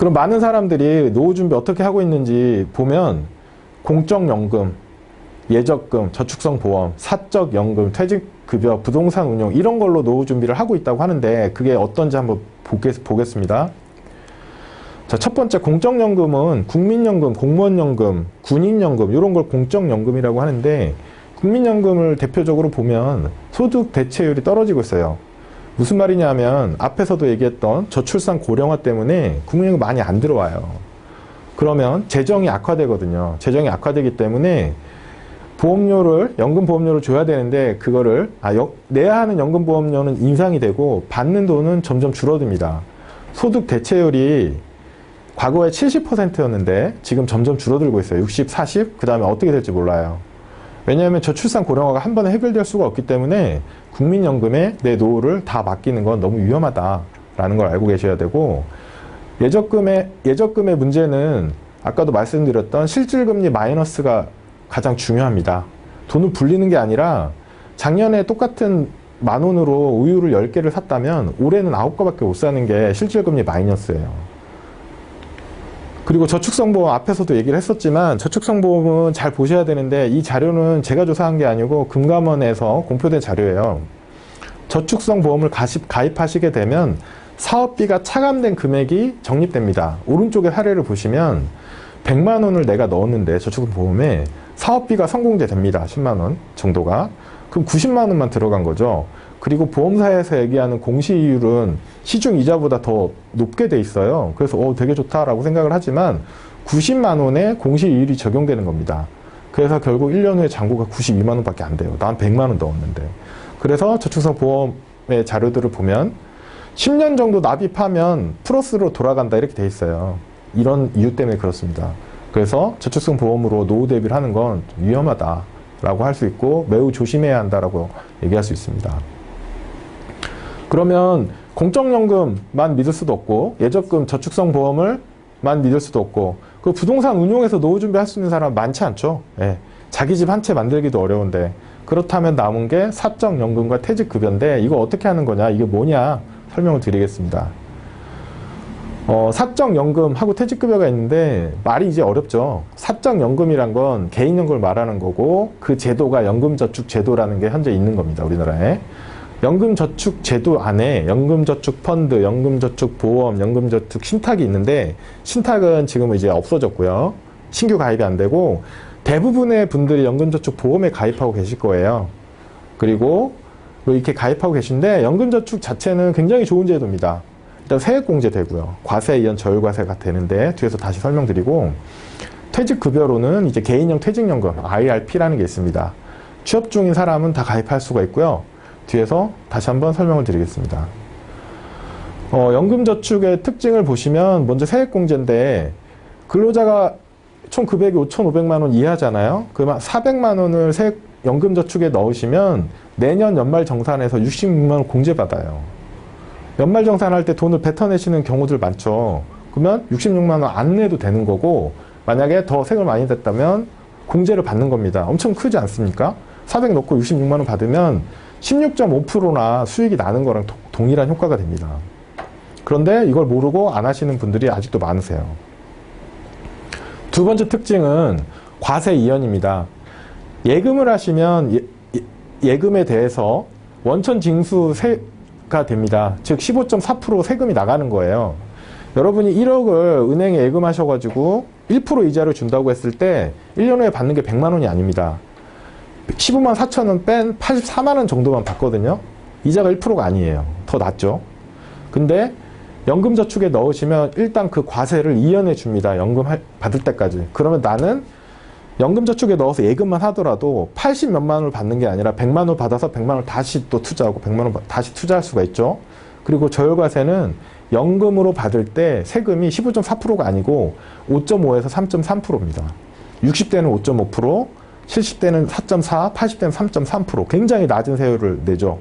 그럼 많은 사람들이 노후 준비 어떻게 하고 있는지 보면 공적연금, 예적금, 저축성보험, 사적연금, 퇴직급여, 부동산 운용 이런 걸로 노후 준비를 하고 있다고 하는데 그게 어떤지 한번 보겠습니다. 자, 첫 번째 공적연금은 국민연금, 공무원연금, 군인연금 이런 걸 공적연금이라고 하는데 국민연금을 대표적으로 보면 소득 대체율이 떨어지고 있어요. 무슨 말이냐면 앞에서도 얘기했던 저출산 고령화 때문에 국민연금 많이 안 들어와요. 그러면 재정이 악화되거든요. 재정이 악화되기 때문에 보험료를, 연금보험료를 줘야 되는데 그거를 내야 하는 연금보험료는 인상이 되고 받는 돈은 점점 줄어듭니다. 소득 대체율이 과거에 70%였는데 지금 점점 줄어들고 있어요. 60, 40? 그 다음에 어떻게 될지 몰라요. 왜냐하면 저출산 고령화가 한 번에 해결될 수가 없기 때문에 국민연금에 내 노후를 다 맡기는 건 너무 위험하다라는 걸 알고 계셔야 되고 예적금의 문제는 아까도 말씀드렸던 실질금리 마이너스가 가장 중요합니다. 돈을 불리는 게 아니라 작년에 똑같은 10,000원으로 우유를 10개를 샀다면 올해는 9개밖에 못 사는 게 실질금리 마이너스예요. 그리고 저축성보험 앞에서도 얘기를 했었지만 저축성보험은 잘 보셔야 되는데 이 자료는 제가 조사한 게 아니고 금감원에서 공표된 자료예요. 저축성보험을 가입하시게 되면 사업비가 차감된 금액이 적립됩니다. 오른쪽에 사례를 보시면 100만 원을 내가 넣었는데 저축보험에 사업비가 선공제 됩니다. 10만 원 정도가. 그럼 90만 원만 들어간 거죠. 그리고 보험사에서 얘기하는 공시이율은 시중 이자보다 더 높게 돼 있어요. 그래서 되게 좋다라고 생각을 하지만 90만 원에 공시이율이 적용되는 겁니다. 그래서 결국 1년 후에 잔고가 92만 원밖에 안 돼요. 난 100만 원 넣었는데. 그래서 저축성보험의 자료들을 보면 10년 정도 납입하면 플러스로 돌아간다 이렇게 돼 있어요. 이런 이유 때문에 그렇습니다. 그래서 저축성보험으로 노후 대비를 하는 건 위험하다라고 할 수 있고 매우 조심해야 한다라고 얘기할 수 있습니다. 그러면 공적연금만 믿을 수도 없고 예적금, 저축성보험을만 믿을 수도 없고 그 부동산 운용해서 노후 준비할 수 있는 사람 많지 않죠. 예. 자기 집 한 채 만들기도 어려운데 그렇다면 남은 게 사적연금과 퇴직급여인데 이거 어떻게 하는 거냐, 이게 뭐냐 설명을 드리겠습니다. 사적연금하고 퇴직급여가 있는데 말이 이제 어렵죠. 사적연금이란 건 개인연금을 말하는 거고 그 제도가 연금저축제도라는 게 현재 있는 겁니다. 우리나라에. 연금저축제도 안에 연금저축펀드, 연금저축보험, 연금저축신탁이 있는데 신탁은 지금은 이제 없어졌고요. 신규 가입이 안 되고 대부분의 분들이 연금저축보험에 가입하고 계실 거예요. 그리고 이렇게 가입하고 계신데 연금저축 자체는 굉장히 좋은 제도입니다. 일단 세액공제 되고요. 과세 이연 저율과세가 되는데 뒤에서 다시 설명드리고 퇴직급여로는 이제 개인형 퇴직연금 IRP라는 게 있습니다. 취업 중인 사람은 다 가입할 수가 있고요. 뒤에서 다시 한번 설명을 드리겠습니다. 연금저축의 특징을 보시면 먼저 세액공제인데 근로자가 총 금액이 5,500만 원 이하잖아요. 그러면 400만 원을 연금저축에 넣으시면 내년 연말정산에서 66만 원 공제받아요. 연말정산할 때 돈을 뱉어내시는 경우들 많죠. 그러면 66만 원 안 내도 되는 거고 만약에 더 세금을 많이 냈다면 공제를 받는 겁니다. 엄청 크지 않습니까? 400 넣고 66만 원 받으면 16.5%나 수익이 나는 거랑 동일한 효과가 됩니다. 그런데 이걸 모르고 안 하시는 분들이 아직도 많으세요. 두 번째 특징은 과세 이연입니다. 예금을 하시면 예금에 대해서 원천 징수세가 됩니다. 즉 15.4% 세금이 나가는 거예요. 여러분이 1억을 은행에 예금하셔가지고 1% 이자를 준다고 했을 때 1년 후에 받는 게 100만 원이 아닙니다. 15만 4천 원 뺀 84만 원 정도만 받거든요. 이자가 1%가 아니에요. 더 낮죠. 근데 연금저축에 넣으시면 일단 그 과세를 이연해 줍니다. 연금 받을 때까지. 그러면 나는 연금저축에 넣어서 예금만 하더라도 80 몇만 원을 받는 게 아니라 100만 원 받아서 100만 원 다시 또 투자하고 100만 원 다시 투자할 수가 있죠. 그리고 저율과세는 연금으로 받을 때 세금이 15.4%가 아니고 5.5에서 3.3%입니다. 60대는 5.5%, 70대는 4.4, 80대는 3.3%. 굉장히 낮은 세율을 내죠.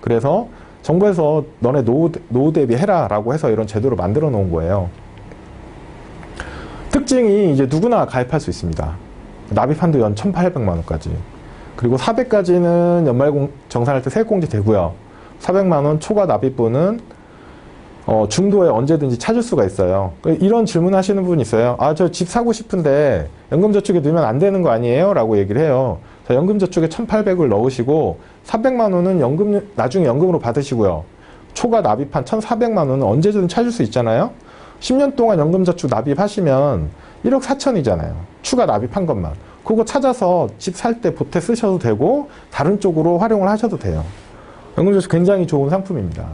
그래서 정부에서 너네 노후 대비해라 라고 해서 이런 제도를 만들어 놓은 거예요. 특징이 이제 누구나 가입할 수 있습니다. 납입한도 연 1,800만 원까지. 그리고 400까지는 연말 정산할 때 세액공제 되고요. 400만 원 초과 납입분은 중도에 언제든지 찾을 수가 있어요. 이런 질문 하시는 분이 있어요. 아, 저 집 사고 싶은데 연금저축에 넣으면 안 되는 거 아니에요? 라고 얘기를 해요. 자, 연금저축에 1,800을 넣으시고 400만 원은 나중에 연금으로 받으시고요. 초과 납입한 1,400만 원은 언제든 찾을 수 있잖아요. 10년 동안 연금저축 납입하시면 1억 4천이잖아요. 추가 납입한 것만. 그거 찾아서 집 살 때 보태 쓰셔도 되고 다른 쪽으로 활용을 하셔도 돼요. 연금저축 굉장히 좋은 상품입니다.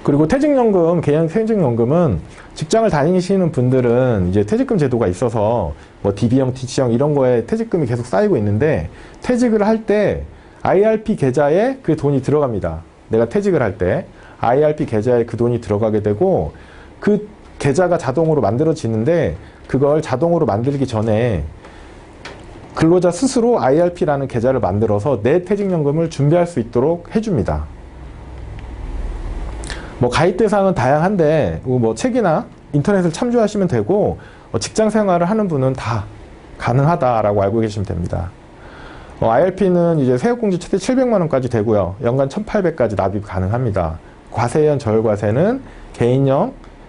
그리고 퇴직연금, 개인 퇴직연금은 직장을 다니시는 분들은 이제 퇴직금 제도가 있어서 뭐 DB형, TC형 이런 거에 퇴직금이 계속 쌓이고 있는데 퇴직을 할 때 IRP 계좌에 그 돈이 들어갑니다. 내가 퇴직을 할 때 IRP 계좌에 그 돈이 들어가게 되고 그 계좌가 자동으로 만들어지는데 그걸 자동으로 만들기 전에 근로자 스스로 IRP라는 계좌를 만들어서 내 퇴직연금을 준비할 수 있도록 해줍니다. 뭐 가입 대상은 다양한데 뭐 책이나 인터넷을 참조하시면 되고 직장 생활을 하는 분은 다 가능하다라고 알고 계시면 됩니다. IRP는 이제 세액공제 최대 700만 원까지 되고요. 연간 1,800까지 납입 가능합니다. 과세연 저율과세는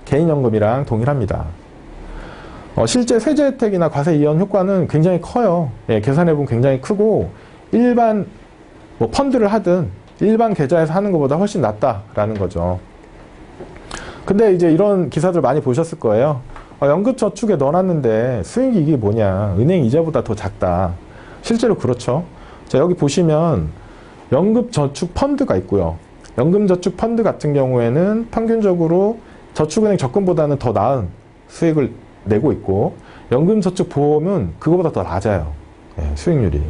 개인연금이랑 동일합니다. 실제 세제 혜택이나 과세 이연 효과는 굉장히 커요. 예, 계산해보면 굉장히 크고 일반 뭐 펀드를 하든 일반 계좌에서 하는 것보다 훨씬 낫다라는 거죠. 근데 이제 이런 기사들 많이 보셨을 거예요. 연금저축에 넣어놨는데 수익이 이게 뭐냐. 은행 이자보다 더 작다. 실제로 그렇죠. 자, 여기 보시면 연금저축 펀드가 있고요. 연금저축 펀드 같은 경우에는 평균적으로 저축은행 적금보다는 더 나은 수익을 내고 있고 연금저축보험은 그거보다 더 낮아요. 예, 수익률이.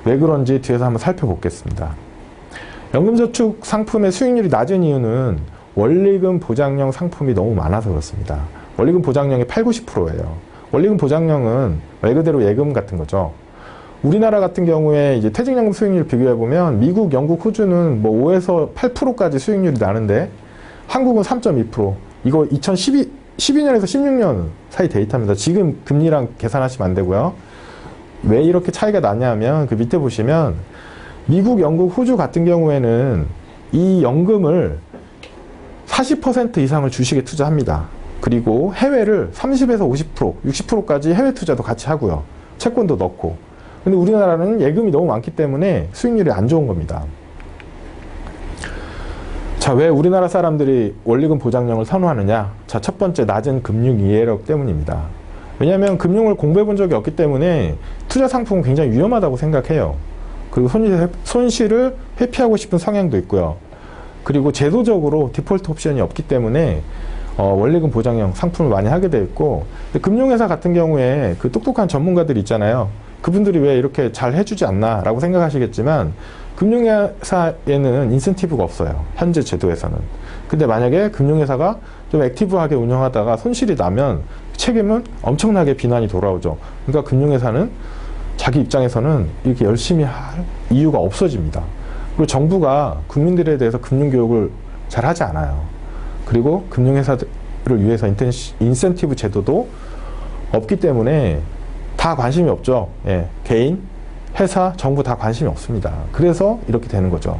왜 그런지 뒤에서 한번 살펴보겠습니다. 연금저축 상품의 수익률이 낮은 이유는 원리금 보장형 상품이 너무 많아서 그렇습니다. 원리금 보장형이 80~90%예요. 원리금 보장형은 말 그대로 예금 같은 거죠. 우리나라 같은 경우에 이제 퇴직연금 수익률 비교해보면 미국, 영국, 호주는 뭐 5에서 8%까지 수익률이 나는데 한국은 3.2%. 이거 12년에서 16년 사이 데이터입니다. 지금 금리랑 계산하시면 안 되고요. 왜 이렇게 차이가 나냐면 그 밑에 보시면 미국, 영국, 호주 같은 경우에는 이 연금을 40% 이상을 주식에 투자합니다. 그리고 해외를 30에서 50%, 60%까지 해외 투자도 같이 하고요. 채권도 넣고. 근데 우리나라는 예금이 너무 많기 때문에 수익률이 안 좋은 겁니다. 자, 왜 우리나라 사람들이 원리금 보장형을 선호하느냐? 자, 첫 번째, 낮은 금융 이해력 때문입니다. 왜냐하면 금융을 공부해 본 적이 없기 때문에 투자 상품은 굉장히 위험하다고 생각해요. 그리고 손실을 회피하고 싶은 성향도 있고요. 그리고 제도적으로 디폴트 옵션이 없기 때문에 원리금 보장형 상품을 많이 하게 되어 있고, 금융회사 같은 경우에 그 똑똑한 전문가들이 있잖아요. 그분들이 왜 이렇게 잘 해주지 않나 라고 생각하시겠지만 금융회사에는 인센티브가 없어요. 현재 제도에서는. 근데 만약에 금융회사가 좀 액티브하게 운영하다가 손실이 나면 책임은 엄청나게 비난이 돌아오죠. 그러니까 금융회사는 자기 입장에서는 이렇게 열심히 할 이유가 없어집니다. 그리고 정부가 국민들에 대해서 금융교육을 잘 하지 않아요. 그리고 금융회사들을 위해서 인센티브 제도도 없기 때문에 다 관심이 없죠. 예, 개인, 회사, 정부 다 관심이 없습니다. 그래서 이렇게 되는 거죠.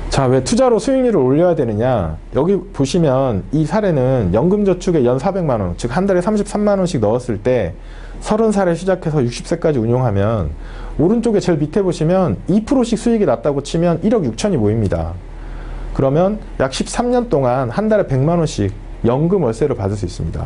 자, 왜 투자로 수익률을 올려야 되느냐? 여기 보시면 이 사례는 연금저축에 연 400만 원, 즉 한 달에 33만 원씩 넣었을 때 30살에 시작해서 60세까지 운용하면 오른쪽에 제일 밑에 보시면 2%씩 수익이 났다고 치면 1억 6천이 모입니다. 그러면 약 13년 동안 한 달에 100만 원씩 연금 월세를 받을 수 있습니다.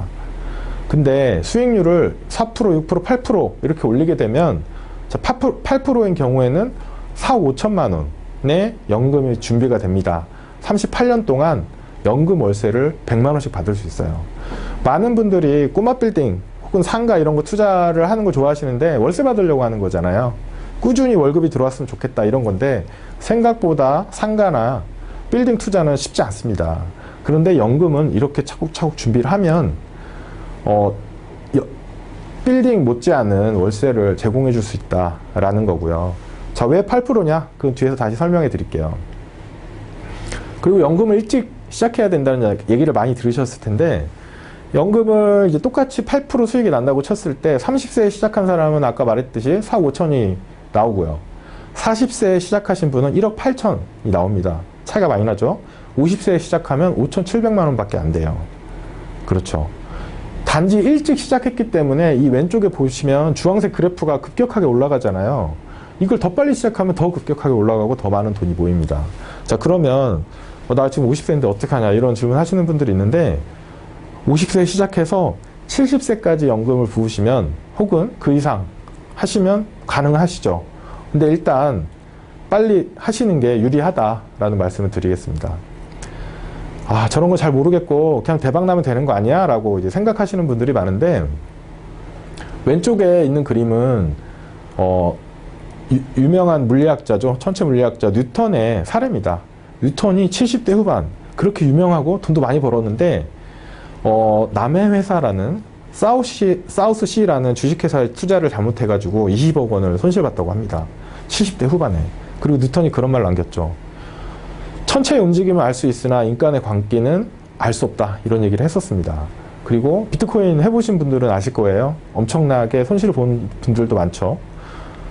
근데 수익률을 4%, 6%, 8% 이렇게 올리게 되면 8%인 경우에는 4억 5천만 원의 연금이 준비가 됩니다. 38년 동안 연금 월세를 100만 원씩 받을 수 있어요. 많은 분들이 꼬마 빌딩 혹은 상가 이런 거 투자를 하는 거 좋아하시는데 월세 받으려고 하는 거잖아요. 꾸준히 월급이 들어왔으면 좋겠다 이런 건데 생각보다 상가나 빌딩 투자는 쉽지 않습니다. 그런데 연금은 이렇게 차곡차곡 준비를 하면 빌딩 못지않은 월세를 제공해 줄 수 있다라는 거고요. 자, 왜 8%냐? 그 뒤에서 다시 설명해 드릴게요. 그리고 연금을 일찍 시작해야 된다는 얘기를 많이 들으셨을 텐데 연금을 이제 똑같이 8% 수익이 난다고 쳤을 때 30세에 시작한 사람은 아까 말했듯이 4억 5천이 나오고요. 40세에 시작하신 분은 1억 8천이 나옵니다. 차이가 많이 나죠. 50세에 시작하면 5,700만 원밖에 안 돼요. 그렇죠. 단지 일찍 시작했기 때문에 이 왼쪽에 보시면 주황색 그래프가 급격하게 올라가잖아요. 이걸 더 빨리 시작하면 더 급격하게 올라가고 더 많은 돈이 모입니다. 자, 그러면 나 지금 50세인데 어떡하냐 이런 질문 하시는 분들이 있는데 50세에 시작해서 70세까지 연금을 부으시면 혹은 그 이상 하시면 가능하시죠. 근데 일단 빨리 하시는 게 유리하다라는 말씀을 드리겠습니다. 아, 저런 거 잘 모르겠고 그냥 대박 나면 되는 거 아니야? 라고 이제 생각하시는 분들이 많은데 왼쪽에 있는 그림은 유명한 물리학자죠. 천체 물리학자 뉴턴의 사례입니다. 뉴턴이 70대 후반 그렇게 유명하고 돈도 많이 벌었는데 남의 회사라는 사우스시라는 주식회사에 투자를 잘못해가지고 20억 원을 손실봤다고 합니다. 70대 후반에. 그리고 뉴턴이 그런 말 남겼죠. 천체의 움직임을 알 수 있으나 인간의 광기는 알 수 없다. 이런 얘기를 했었습니다. 그리고 비트코인 해보신 분들은 아실 거예요. 엄청나게 손실을 본 분들도 많죠.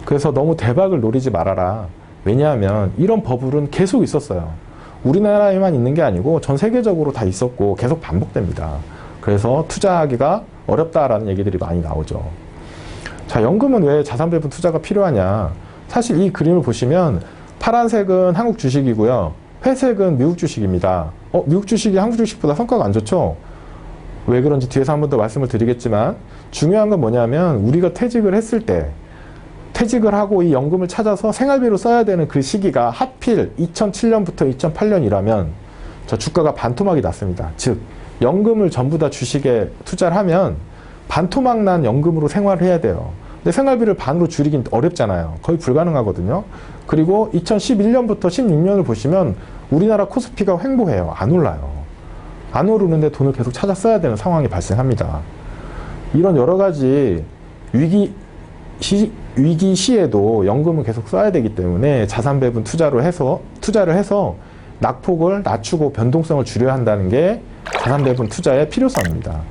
그래서 너무 대박을 노리지 말아라. 왜냐하면 이런 버블은 계속 있었어요. 우리나라에만 있는 게 아니고 전 세계적으로 다 있었고 계속 반복됩니다. 그래서 투자하기가 어렵다라는 얘기들이 많이 나오죠. 자, 연금은 왜 자산 배분 투자가 필요하냐? 사실 이 그림을 보시면 파란색은 한국 주식이고요. 회색은 미국 주식입니다. 미국 주식이 한국 주식보다 성과가 안 좋죠? 왜 그런지 뒤에서 한 번 더 말씀을 드리겠지만 중요한 건 뭐냐면 우리가 퇴직을 했을 때 퇴직을 하고 이 연금을 찾아서 생활비로 써야 되는 그 시기가 하필 2007년부터 2008년이라면 저 주가가 반토막이 났습니다. 즉 연금을 전부 다 주식에 투자를 하면 반토막 난 연금으로 생활을 해야 돼요. 근데 생활비를 반으로 줄이긴 어렵잖아요. 거의 불가능하거든요. 그리고 2011년부터 16년을 보시면 우리나라 코스피가 횡보해요. 안 올라요. 안 오르는데 돈을 계속 찾아 써야 되는 상황이 발생합니다. 이런 여러 가지 위기 시에도 연금을 계속 써야 되기 때문에 자산 배분 투자를 해서 낙폭을 낮추고 변동성을 줄여야 한다는 게 자산 배분 투자의 필요성입니다.